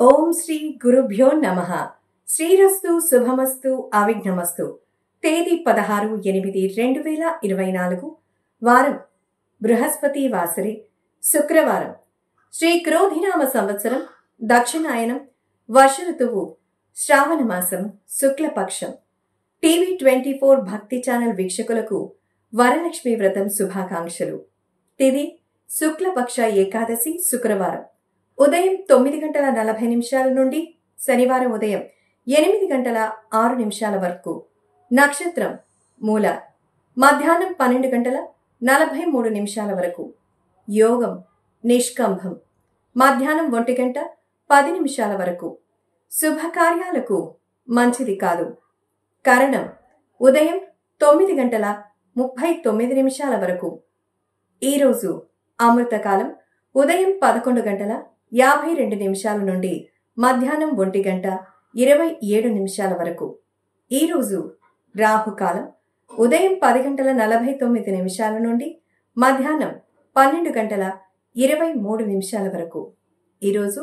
ఓం శ్రీ గురుభ్యో నమః. శ్రీరస్తు శుభమస్తు అవిఘ్నమస్తు. తేదీ 16/8/2024 వారం బృహస్పతి వాసరి శుక్రవారం. శ్రీ క్రోధినామ సంవత్సరం దక్షిణాయనం వర్ష ఋతువు శ్రావణ మాసం శుక్లపక్షం. టీవీ 24 భక్తి ఛానల్ వీక్షకులకు వరలక్ష్మి వ్రతం శుభాకాంక్షలు. తిథి శుక్లపక్ష ఏకాదశి శుక్రవారం ఉదయం 9:40 నుండి శనివారం ఉదయం 8:06 వరకు. నక్షత్రం మూల. మధ్యాహ్నం 12:43 వరకు. యోగం నిష్కంభం. మధ్యాహ్నం 1:10 వరకు. శుభకార్యాలకు మంచిది కాదు. కరణం ఉదయం 9:39 వరకు. ఈరోజు అమృతకాలం ఉదయం 11:52 నుండి మధ్యాహ్నం 1:27 వరకు. ఈరోజు రాహుకాలం ఉదయం 10:49 నుండి మధ్యాహ్నం 12:23 వరకు. ఈరోజు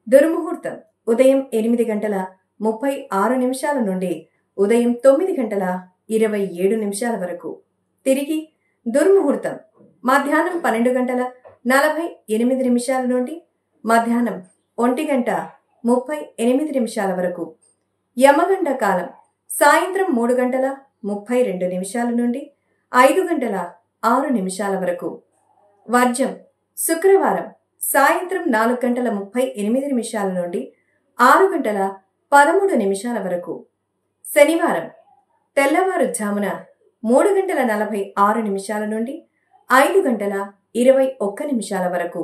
దుర్ముహూర్తం ఉదయం 8:36 నుండి ఉదయం 9:27 వరకు. తిరిగి దుర్ముహూర్తం మధ్యాహ్నం 12:48 నుండి మధ్యాహ్నం 1:38 వరకు. యమగండ కాలం సాయంత్రం 3:32 నుండి 5:06 వరకు. వర్జం శుక్రవారం సాయంత్రం 4:38 నుండి 6:13 వరకు. శనివారం తెల్లవారుజామున 3:46 నుండి 5:21 వరకు.